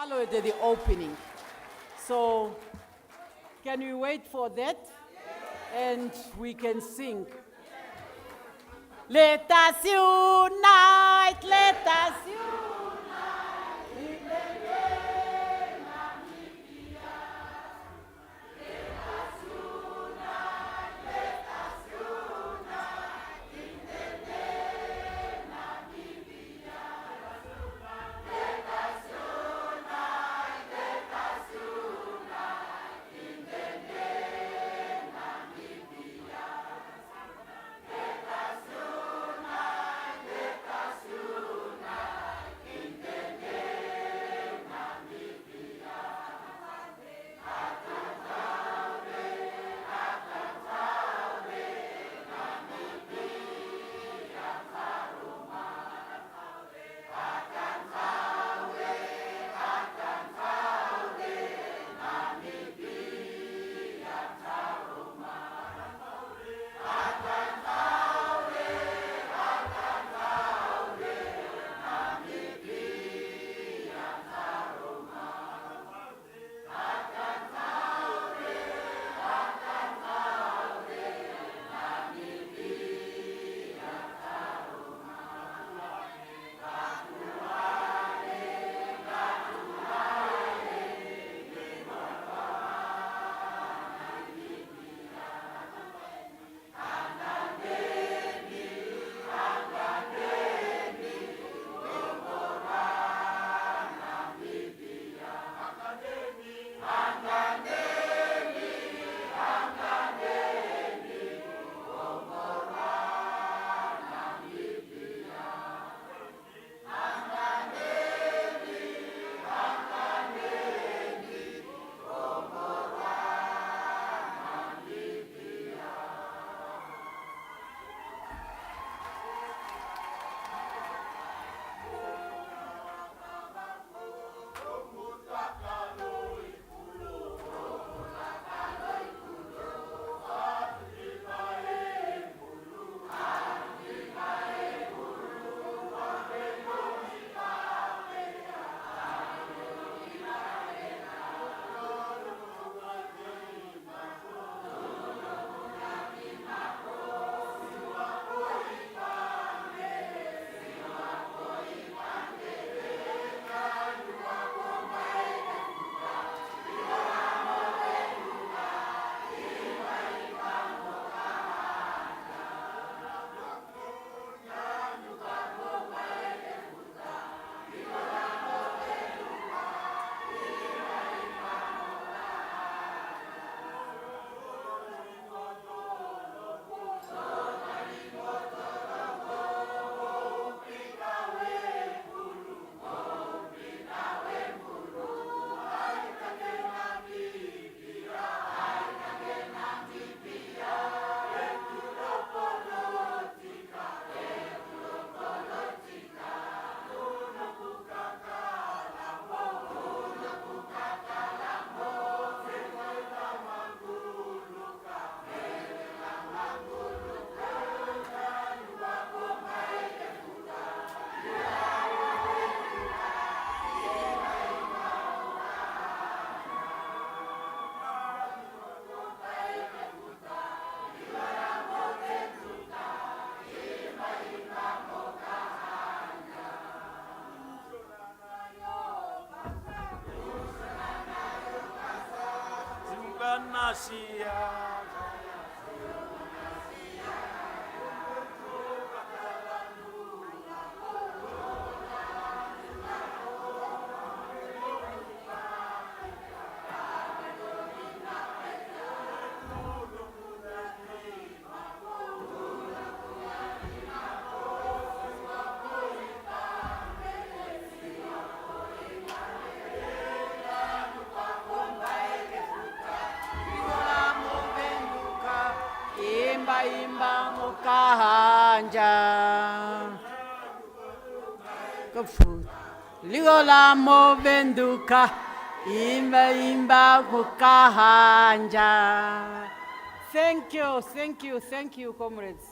followed the opening. So can we wait for that? And we can sing. Let us unite, let us unite in the name of Namibia. Let us unite, let us unite in the name of Namibia. Let us unite, let us unite in the name of Namibia. Let us unite, let us unite in the name of Namibia. Imba mukahanja Kafu Ligola movenduka Imba mukahanja. Thank you, comrades.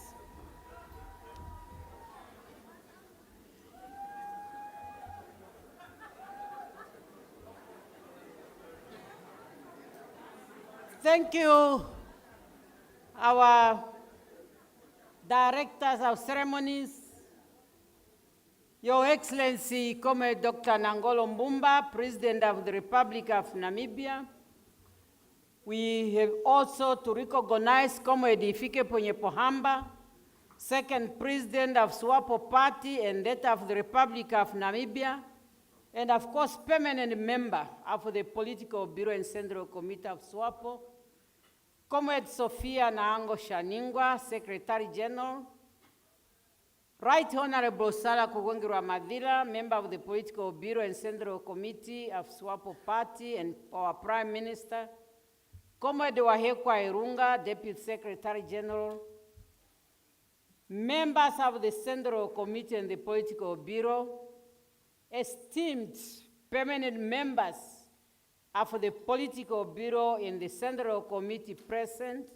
Thank you, our directors of ceremonies, Your Excellency, Comrade Dr. Nangolo Mbumba, President of the Republic of Namibia. We have also to recognize Comrade Ifike Ponyepohamba, second President of SWAPO Party and that of the Republic of Namibia, and of course, permanent member of the Political Bureau and Central Committee of SWAPO, Comrade Sophia Naango Shaningwa, Secretary General, Right Honorable Sala Kugongirwa Madila, member of the Political Bureau and Central Committee of SWAPO Party and our Prime Minister, Comrade Wahekwa Irunga, Deputy Secretary General, members of the Central Committee and the Political Bureau, esteemed permanent members of the Political Bureau and the Central Committee present,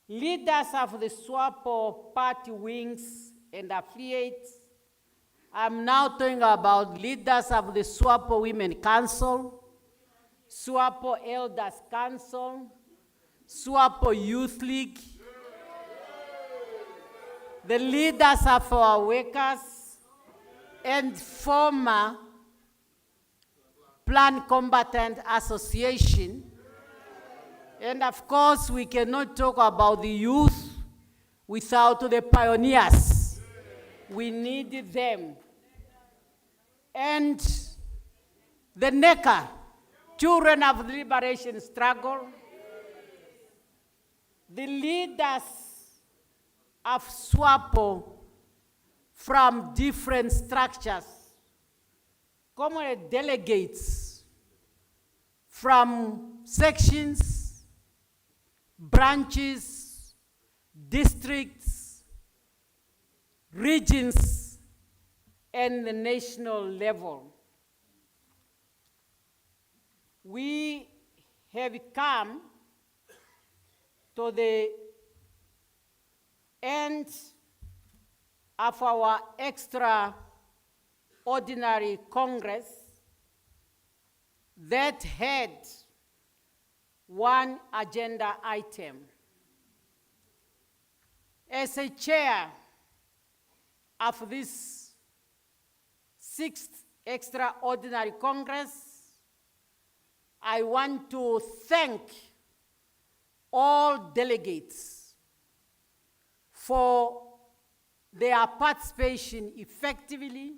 leaders of the SWAPO party wings and affiliates. I'm now talking about leaders of the SWAPO Women Council, SWAPO Elders Council, SWAPO Youth League, the leaders of our workers, and former Plan Combatant Association. And of course, we cannot talk about the youth without the pioneers. We need them. And the NECA, Children of the Liberation Struggle, the leaders of SWAPO from different structures, common delegates from sections, branches, districts, regions, and the national level. We have come to the end of our extraordinary Congress that had one agenda item. As a chair of this 6th extraordinary Congress, I want to thank all delegates for their participation effectively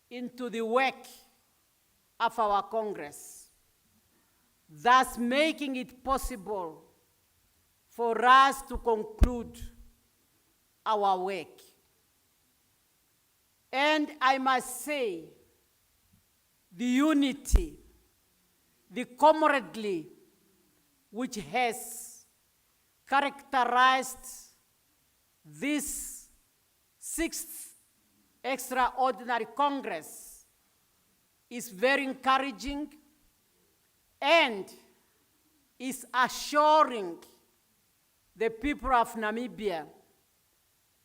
into the work of our Congress, thus making it possible for us to conclude our work. And I must say, the unity, the camaraderie which has characterized this 6th extraordinary Congress is very encouraging and is assuring the people of Namibia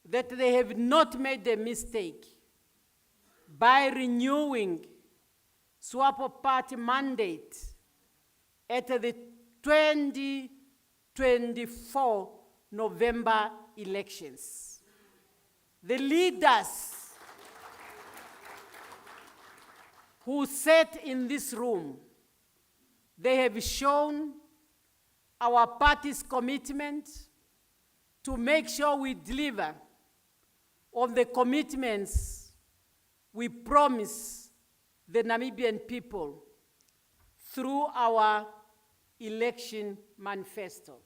that they have not made a mistake by renewing SWAPO party mandate at the 2024 November elections. The leaders who sat in this room, they have shown our party's commitment to make sure we deliver on the commitments we promise the Namibian people through our election manifesto.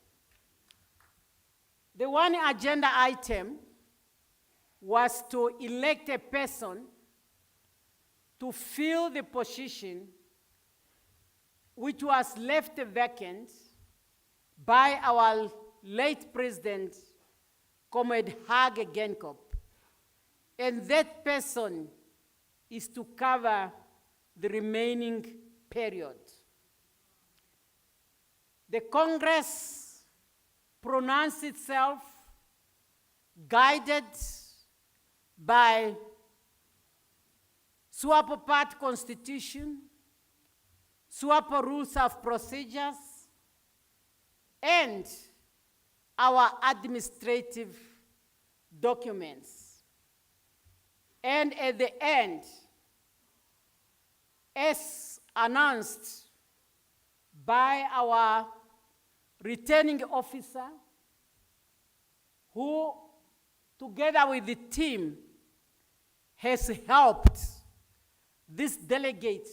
The one agenda item was to elect a person to fill the position which was left vacant by our late president, Comrade Hage Geingob. And that person is to cover the remaining period. The Congress pronounced itself guided by SWAPO Party Constitution, SWAPO Rules of Procedures, and our administrative documents. And at the end, as announced by our returning officer, who, together with the team, has helped these delegates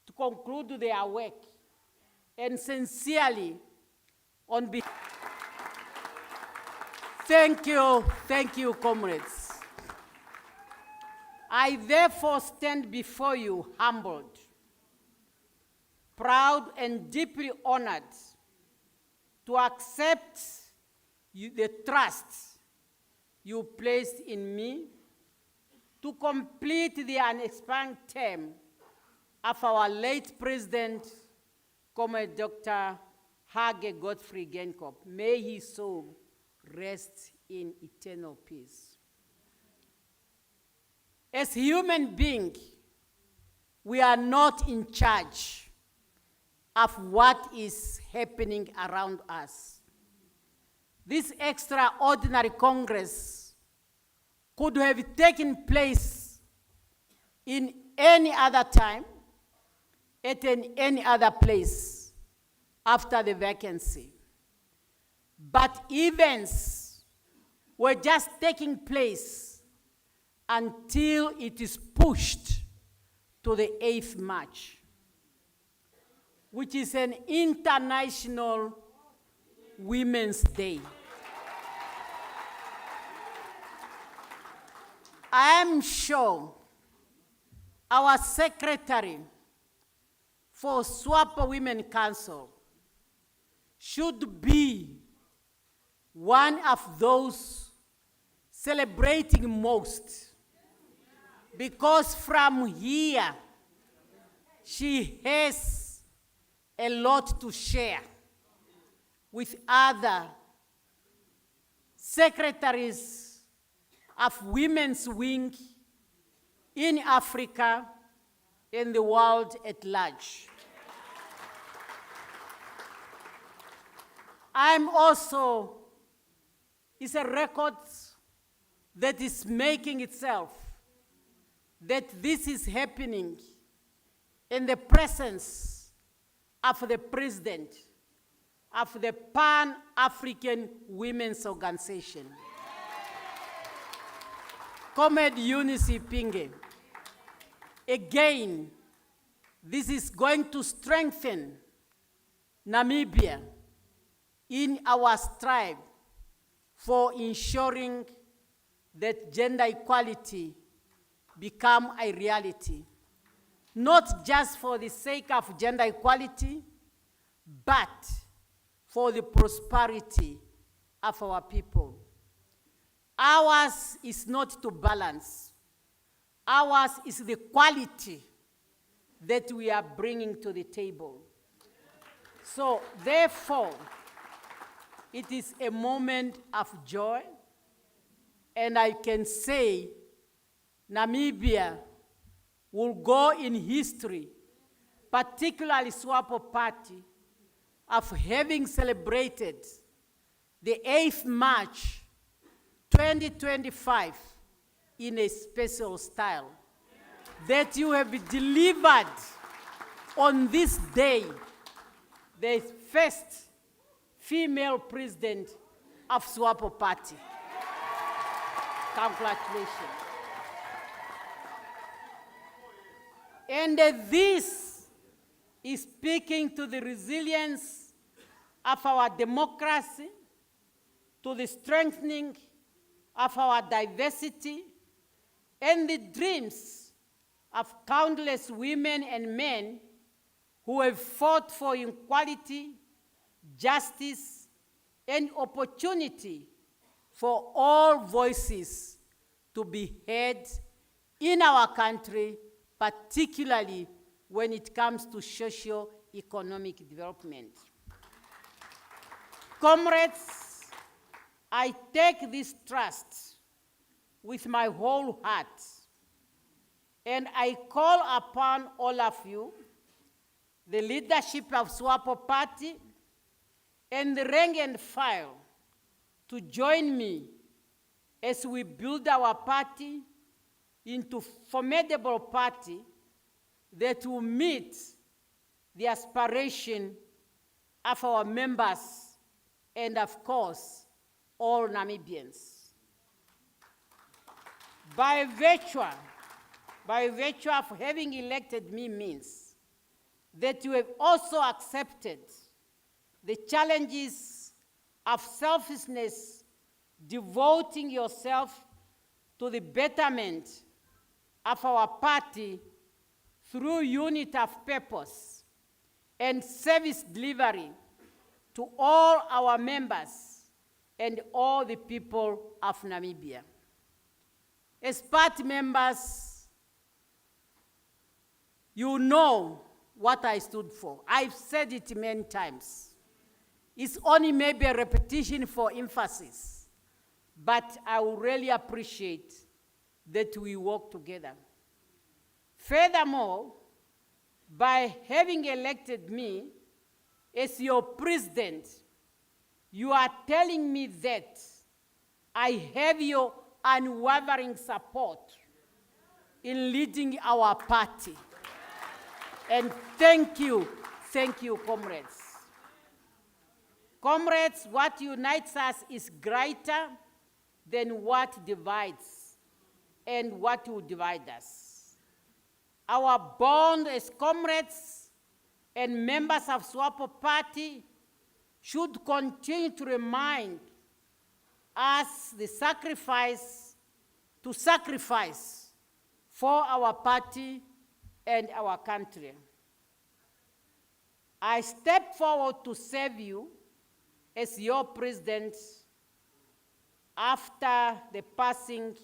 to conclude their work, and sincerely, on behalf, thank you, comrades. I therefore stand before you humbled, proud and deeply honored to accept the trust you placed in me to complete the unexpired term of our late President, Comrade Dr. Hage Godfrey Geingob. May his soul rest in eternal peace. As human beings, we are not in charge of what is happening around us. This extraordinary Congress could have taken place in any other time, at any other place after the vacancy. But events were just taking place until it is pushed to the 8th March, which is an International Women's Day. I am sure our Secretary for SWAPO Women Council should be one of those celebrating most, because from here, she has a lot to share with other secretaries of Women's Wing in Africa and the world at large. I'm also, it's a record that is making itself, that this is happening in the presence of the President of the Pan-African Women's Organization, Comrade Eunice Pinge. Again, this is going to strengthen Namibia in our strive for ensuring that gender equality become a reality, not just for the sake of gender equality, but for the prosperity of our people. Ours is not to balance. Ours is the quality that we are bringing to the table. So therefore, it is a moment of joy, and I can say Namibia will go in history, particularly SWAPO Party, of having celebrated the 8th March 2025 in a special style, that you have delivered on this day the first female president of SWAPO Party. Congratulations. And this is speaking to the resilience of our democracy, to the strengthening of our diversity, and the dreams of countless women and men who have fought for equality, justice, and opportunity for all voices to be heard in our country, particularly when it comes to socio-economic development. Comrades, I take this trust with my whole heart, and I call upon all of you, the leadership of SWAPO Party, and the rank and file to join me as we build our party into formidable party that will meet the aspiration of our members and, of course, all Namibians. By virtue of having elected me means that you have also accepted the challenges of selfishness, devoting yourself to the betterment of our party through unity of purpose and service delivery to all our members and all the people of Namibia. As party members, you know what I stood for. I've said it many times. It's only maybe a repetition for emphasis, but I would really appreciate that we work together. Furthermore, by having elected me as your president, you are telling me that I have your unwavering support in leading our party. And thank you, comrades. Comrades, what unites us is greater than what divides and what will divide us. Our bond as comrades and members of SWAPO party should continue to remind us the sacrifice for our party and our country. I step forward to serve you as your president after the passing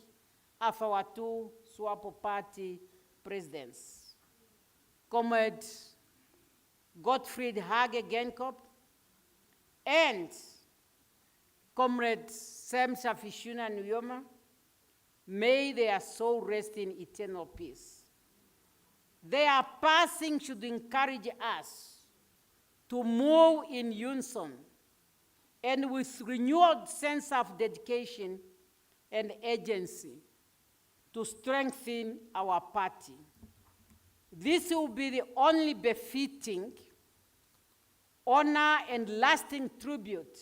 of our two SWAPO party presidents, Comrade Gottfried Hage Genkop and Comrade Sam Shafishuna Nuyoma. May their soul rest in eternal peace. Their passing should encourage us to move in unison and with renewed sense of dedication and agency to strengthen our party. This will be the only befitting honor and lasting tribute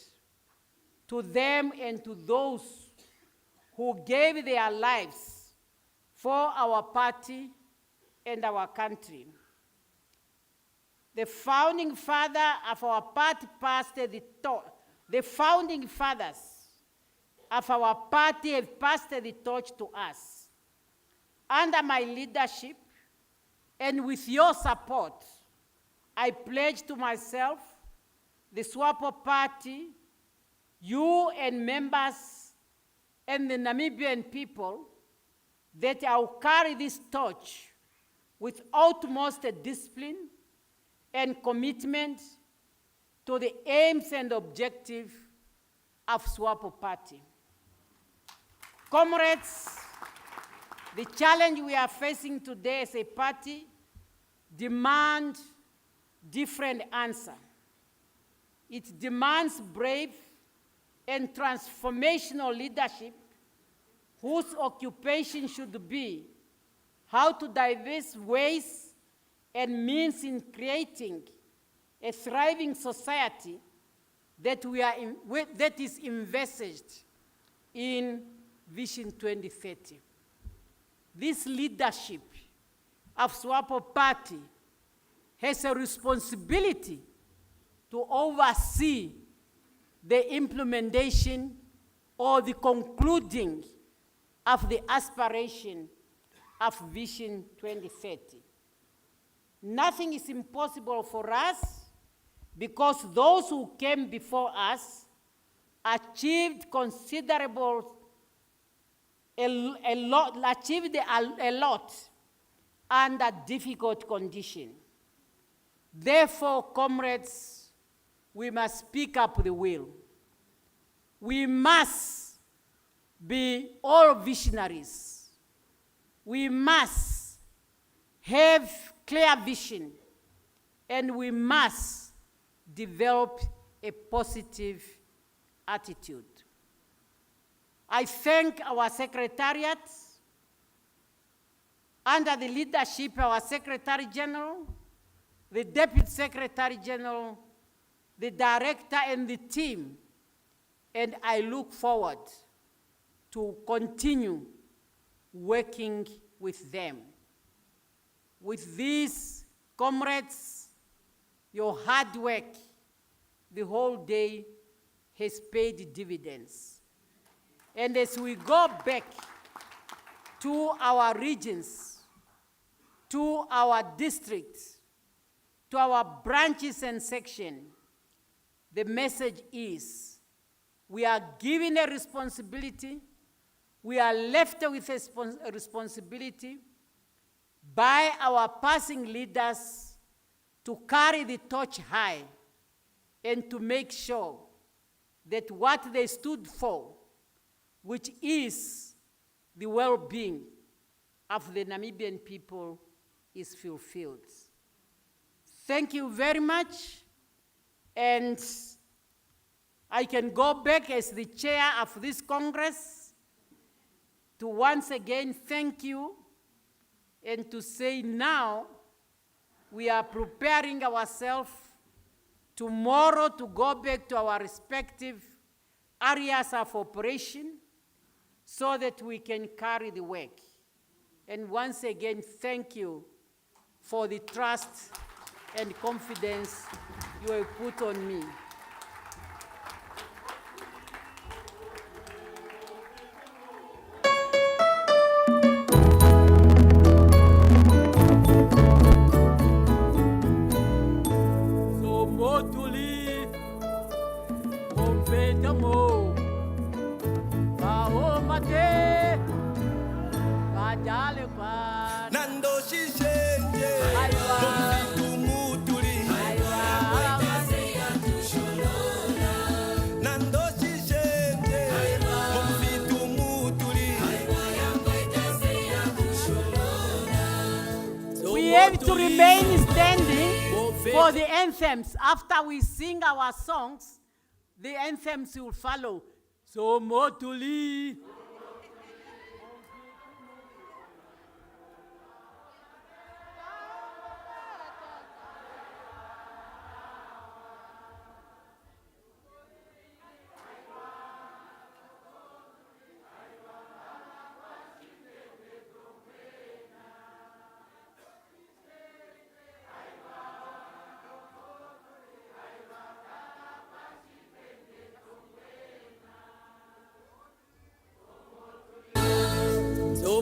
to them and to those who gave their lives for our party and our country. The founding father of our party passed the founding fathers of our party have passed the torch to us. Under my leadership and with your support, I pledge to myself, the SWAPO party, you and members and the Namibian people, that I will carry this torch with utmost discipline and commitment to the aims and objectives of SWAPO party. Comrades, the challenge we are facing today as a party demands different answer. It demands brave and transformational leadership whose occupation should be how to diverse ways and means in creating a thriving society that is envisaged in Vision 2030. This leadership of SWAPO party has a responsibility to oversee the implementation or the concluding of the aspiration of Vision 2030. Nothing is impossible for us because those who came before us achieved a lot under difficult conditions. Therefore, comrades, we must speak up the will. We must be all visionaries. We must have clear vision, and we must develop a positive attitude. I thank our secretariat, under the leadership of our Secretary General, the Deputy Secretary General, the Director and the team, and I look forward to continue working with them. With these comrades, your hard work the whole day has paid dividends. And as we go back to our regions, to our districts, to our branches and sections, the message is we are given a responsibility, we are left with a responsibility by our passing leaders to carry the torch high and to make sure that what they stood for, which is the well-being of the Namibian people, is fulfilled. Thank you very much, and I can go back as the chair of this Congress to once again thank you and to say now we are preparing ourselves tomorrow to go back to our respective areas of operation so that we can carry the work. And once again, thank you for the trust and confidence you have put on me. We have to remain standing for the anthems. After we sing our songs, the anthems will follow. So Motuli.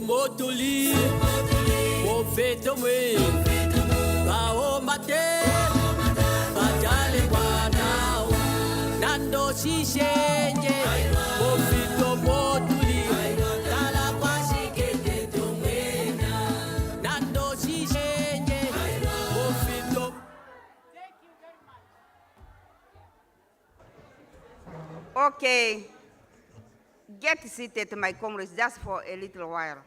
Motuli, Mofeto me, Bao Mate, Bajale Guanao, Nando Shishenje, Mofito Motuli, Talabashi Kete Tumena, Nando Shishenje, Mofito. Thank you very much. Okay. Get seated, my comrades, just for a little while.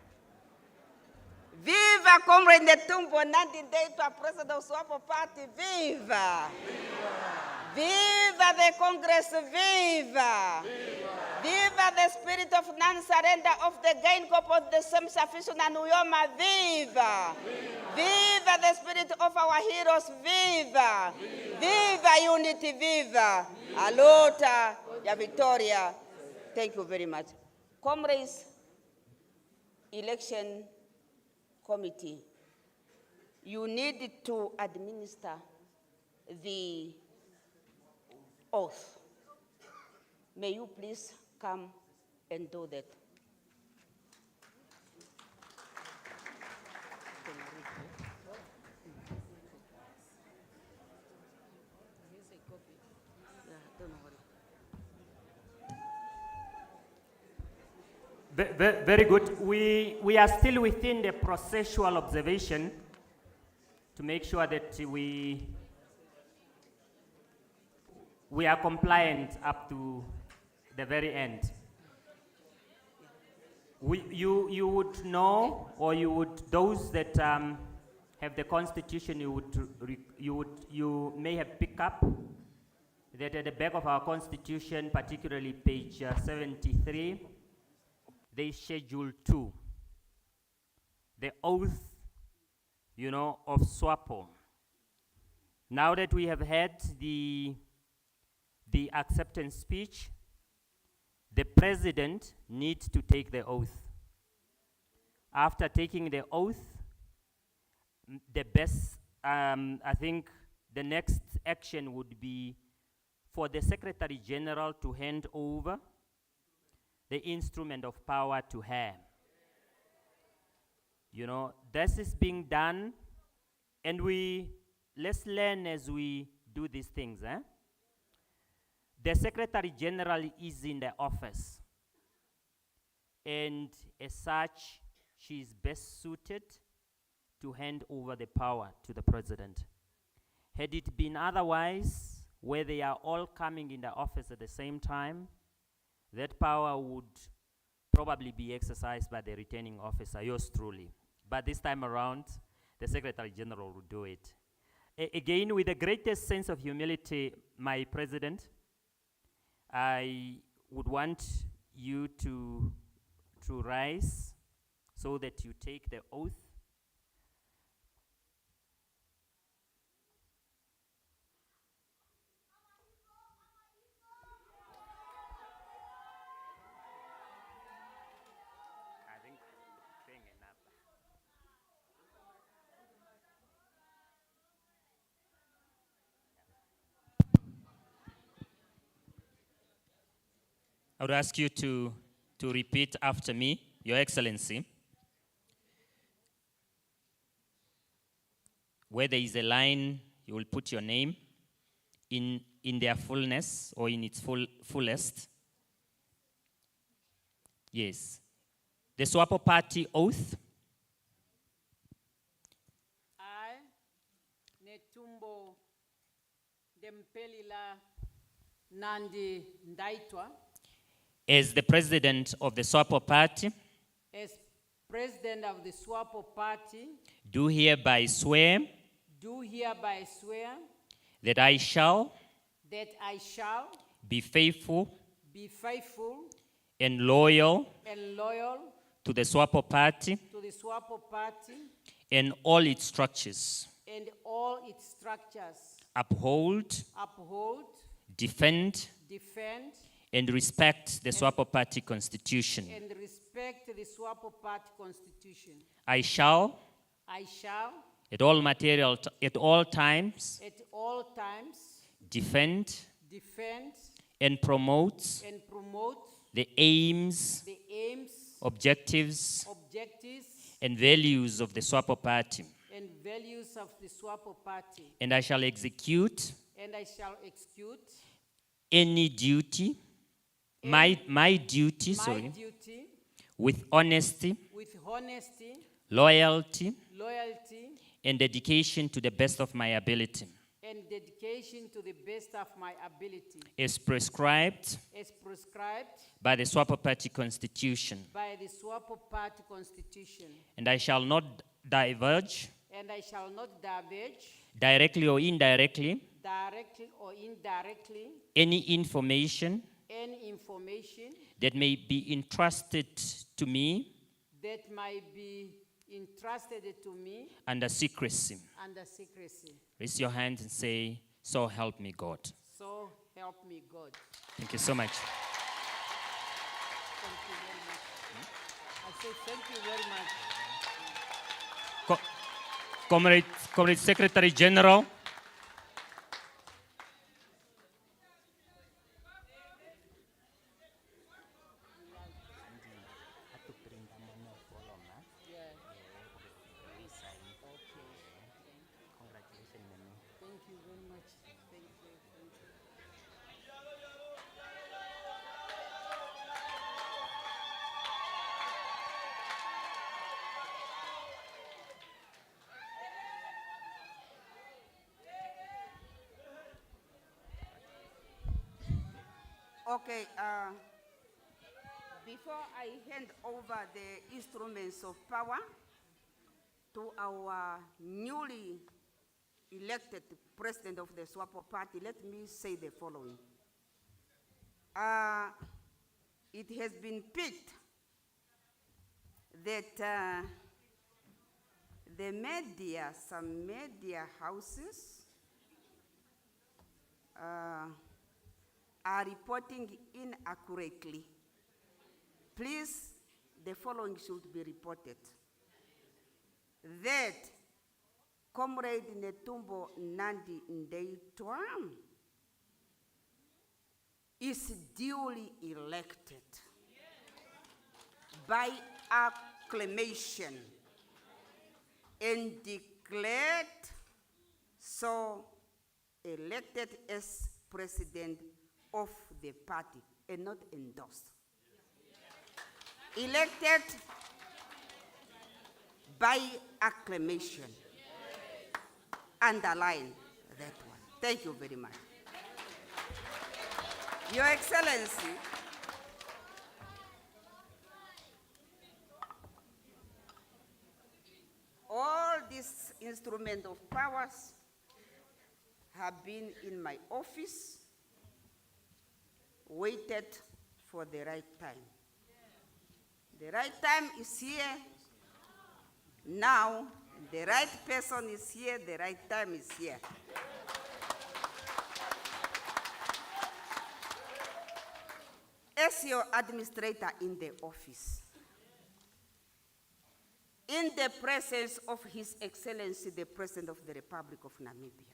Viva, comrade Netumbo Nandi-Ndaitwah, president of SWAPO party, viva! Viva! Viva the Congress, viva! Viva! Viva the spirit of non-surrender of the gain corp of the same sufficient and Uyoma, viva! Viva! Viva the spirit of our heroes, viva! Viva, viva unity, viva! Alota, ya Victoria. Thank you very much. Comrades, election committee, you need to administer the oath. May you please come and do that. Very good. We are still within the processual observation to make sure that we are compliant up to the very end. You would know, or those that have the constitution, you may have picked up that at the back of our constitution, particularly page 73, they schedule 2, the oath, of SWAPO. Now that we have had the acceptance speech, the president needs to take the oath. After taking the oath, I think the next action would be for the Secretary General to hand over the instrument of power to her. This is being done, and let's learn as we do these things. The Secretary General is in the office, and as such, she is best suited to hand over the power to the president. Had it been otherwise, where they are all coming in the office at the same time, that power would probably be exercised by the returning officer, yours truly. But this time around, the Secretary General will do it. Again, with the greatest sense of humility, my President, I would want you to rise so that you take the oath. I would ask you to repeat after me, Your Excellency. Where there is a line, you will put your name in their fullness or in its fullest. Yes. The SWAPO Party oath. I, Netumbo Dempelila Nandi Ndaitwa, as the President of the SWAPO Party, as President of the SWAPO Party, do hereby swear that I shall be faithful and loyal to the SWAPO Party and all its structures, uphold, defend, and respect the SWAPO Party Constitution. I shall, at all times, defend and promote the aims, objectives, and values of the SWAPO Party. And I shall execute any duty, my duty, with honesty, loyalty, and dedication to the best of my ability. As prescribed by the SWAPO Party Constitution. And I shall not diverge, directly or indirectly, any information that may be entrusted to me under secrecy. Raise your hand and say, "So help me God." So help me God. Thank you so much. Thank you very much. I say thank you very much. Comrade Secretary General. Okay, before I hand over the instruments of power to our newly elected president of the SWAPO party, let me say the following. It has been picked that the media, some media houses are reporting inaccurately. Please, the following should be reported. That Comrade Netumbo Nandi Ndaitwah is duly elected by acclamation and declared so elected as president of the party and not endorsed. Elected by acclamation. Underline that one. Thank you very much. Your Excellency, all these instruments of powers have been in my office, waited for the right time. The right time is here. Now, the right person is here, the right time is here. As your administrator in the office, in the presence of His Excellency, the President of the Republic of Namibia,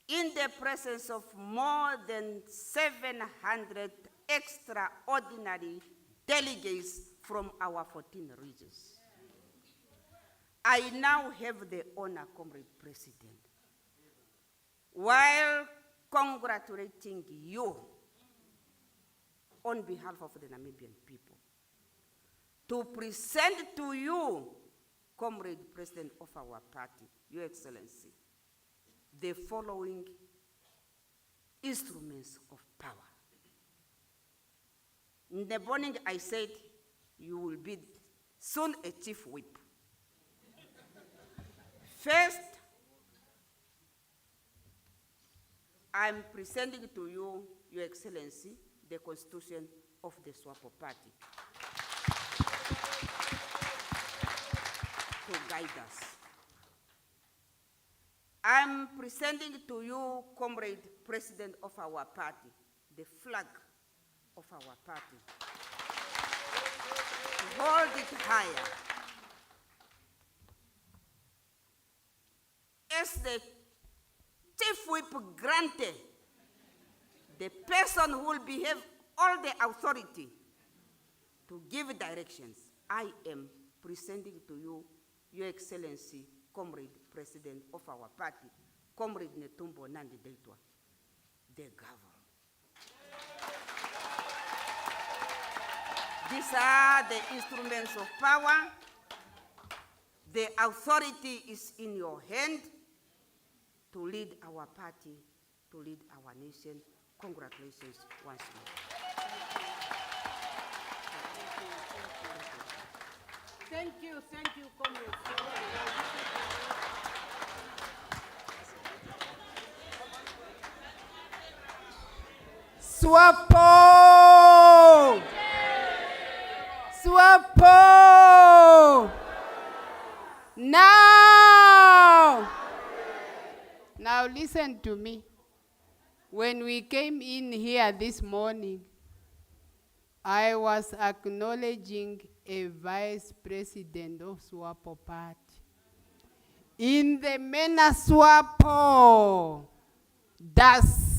in the presence of more than 700 extraordinary delegates from our 14 regions, I now have the honor, Comrade President, while congratulating you on behalf of the Namibian people, to present to you, Comrade President of our party, Your Excellency, the following instruments of power. In the morning, I said, you will be soon a chief whip. First, I'm presenting to you, Your Excellency, the Constitution of the SWAPO party to guide us. I'm presenting to you, Comrade President of our party, the flag of our party. Hold it higher. As the chief whip granted, the person who will behave all the authority to give directions, I am presenting to you, Your Excellency, Comrade President of our party, Comrade Netumbo Nandi Ndaitwah, the governor. These are the instruments of power. The authority is in your hand to lead our party, to lead our nation. Congratulations once more. Thank you, comrades. SWAPO! SWAPO! Now listen to me. When we came in here this morning, I was acknowledging a vice president of SWAPO party. In the manner SWAPO does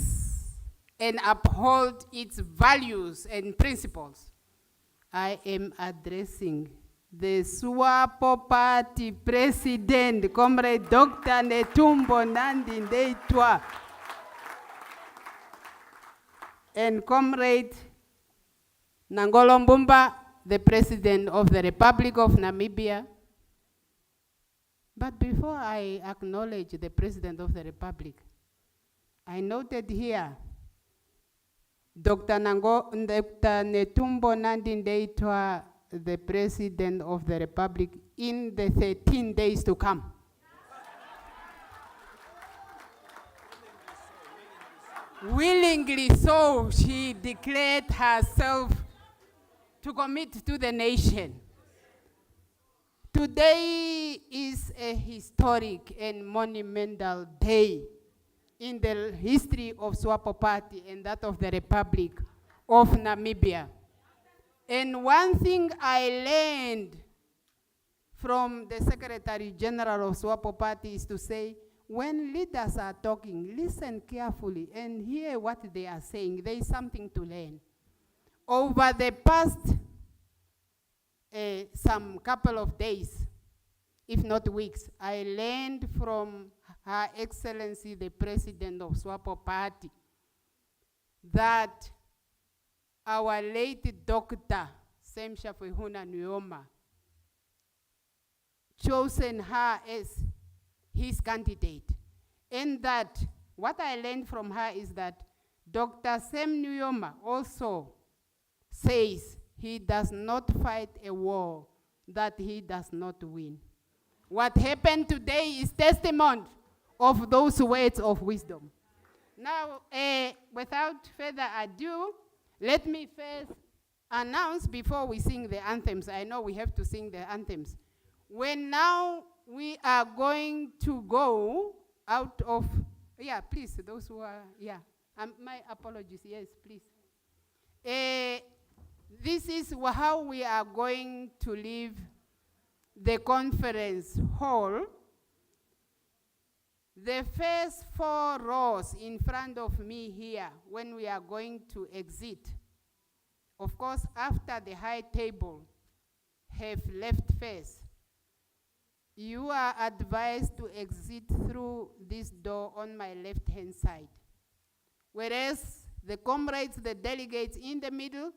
and uphold its values and principles, I am addressing the SWAPO party president, Comrade Dr. Netumbo Nandi Ndaitwah, and Comrade Nangolo Mbumba, the President of the Republic of Namibia. But before I acknowledge the President of the Republic, I noted here Dr. Netumbo Nandi Ndaitwah, the President of the Republic, in the 13 days to come. willingly so, she declared herself to commit to the nation. Today is a historic and monumental day in the history of SWAPO Party and that of the Republic of Namibia. And one thing I learned from the Secretary General of SWAPO Party is to say, when leaders are talking, listen carefully and hear what they are saying. There is something to learn. Over the past some couple of days, if not weeks, I learned from Her Excellency, the President of SWAPO Party, that our late Dr. Semsha Fehuna Nyoma chosen her as his candidate. And that what I learned from her is that Dr. Sem Nyoma also says he does not fight a war that he does not win. What happened today is testimony of those words of wisdom. Now, without further ado, let me first announce before we sing the anthems. I know we have to sing the anthems. When now we are going to go out of, please, those who are, my apologies, yes, please. This is how we are going to leave the conference hall. The first 4 rows in front of me here, when we are going to exit, of course, after the high table have left first, you are advised to exit through this door on my left-hand side. Whereas the comrades, the delegates in the middle,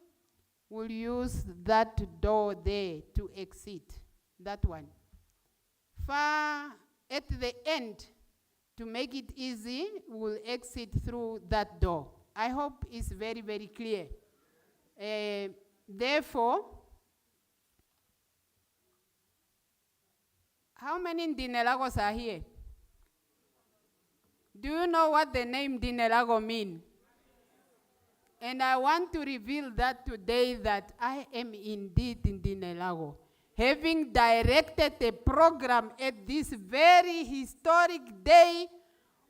will use that door there to exit, that one. Far at the end, to make it easy, we'll exit through that door. I hope it's very, very clear. Therefore, how many Ndinelagos are here? Do you know what the name Ndinelago means? And I want to reveal that today that I am indeed Ndinelago, having directed a program at this very historic day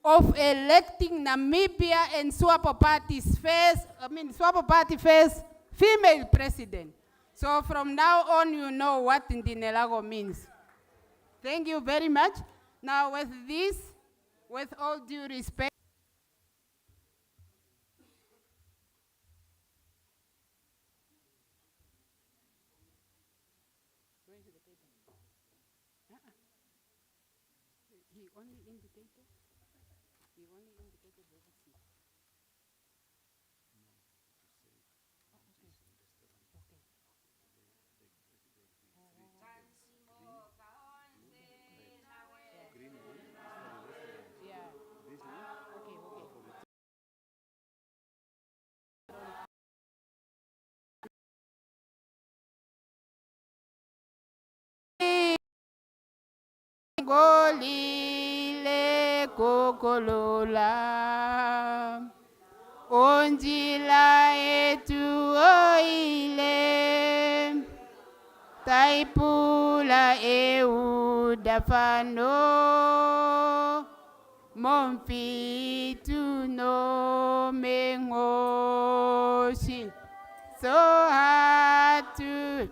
of electing Namibia and SWAPO Party's SWAPO Party first female president. So from now on, you know what Ndinelago means. Thank you very much. Now with this, with all due respect, he only indicated the seat. Golile kokolola onjila etu oile taipula dafano momfitu no mengoshi so hard to.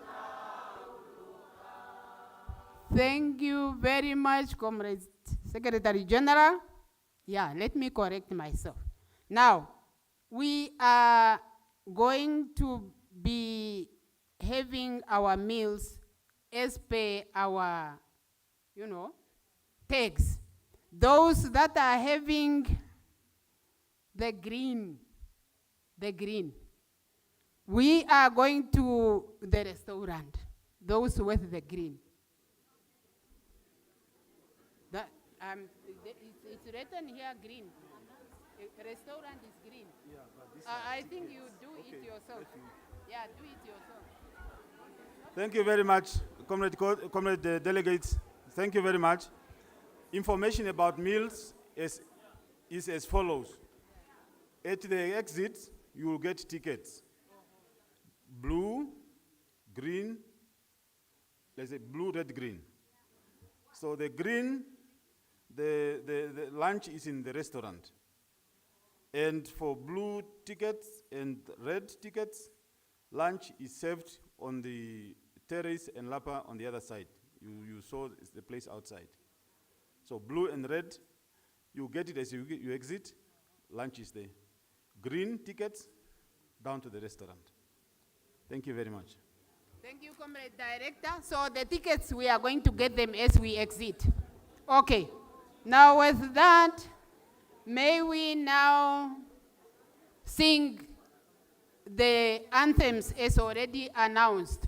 Thank you very much, Comrade Secretary General. Let me correct myself. Now, we are going to be having our meals as per our, tags. Those that are having the green, we are going to the restaurant, those with the green. It's written here green. Restaurant is green. I think you do it yourself. Do it yourself. Thank you very much, comrade delegates. Thank you very much. Information about meals is as follows. At the exit, you will get tickets. Blue, green, let's say blue, red, green. So the green, the lunch is in the restaurant. And for blue tickets and red tickets, lunch is served on the terrace and Lapa on the other side. You saw it's the place outside. So blue and red, you get it as you exit, lunch is there. Green tickets, down to the restaurant. Thank you very much. Thank you, Comrade Director. So the tickets, we are going to get them as we exit. Okay. Now with that, may we now sing the anthems as already announced.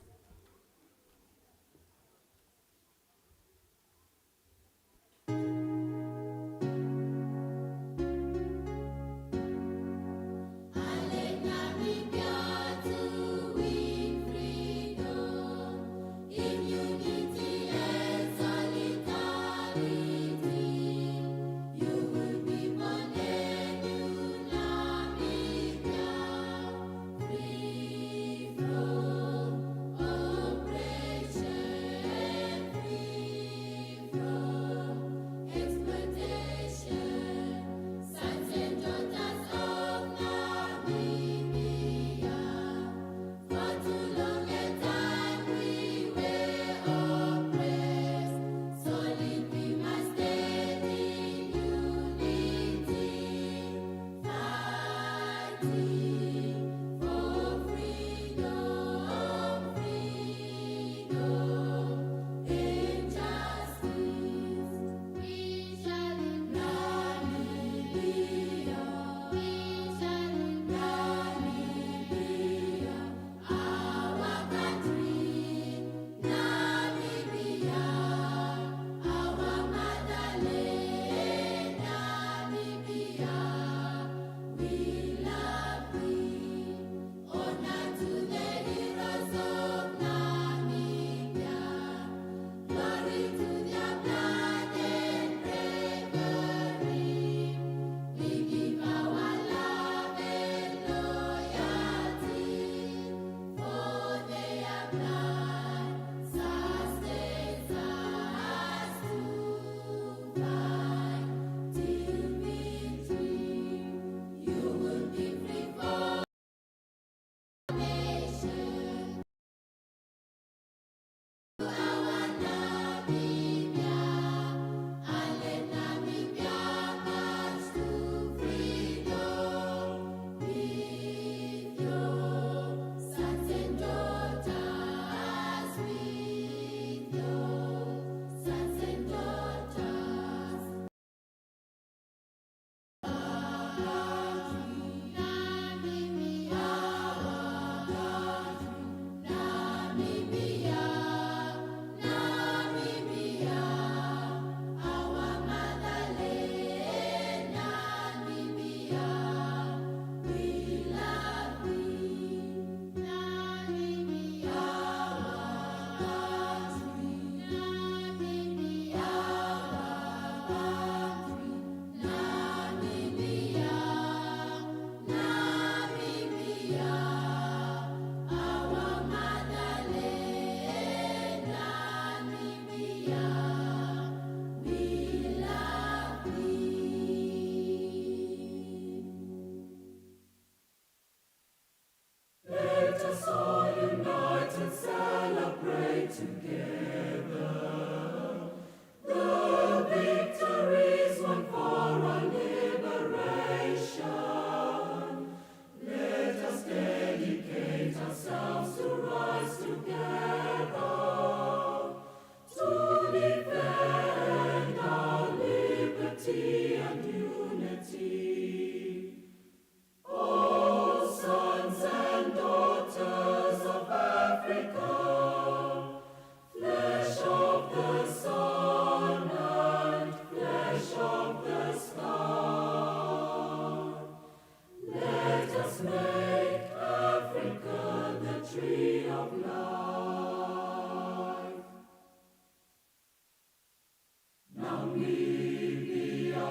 Namibia,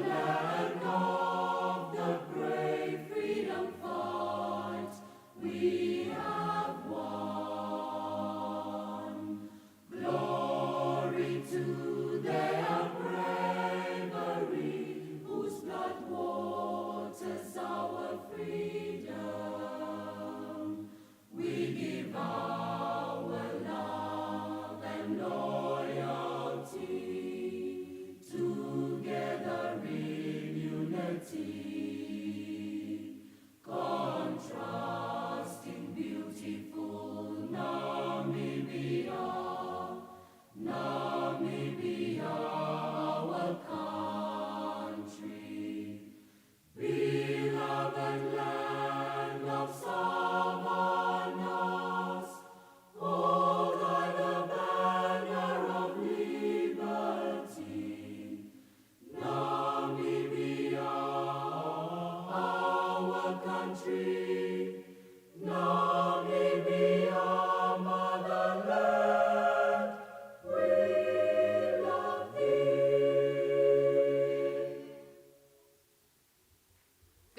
land of the brave.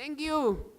Thank you.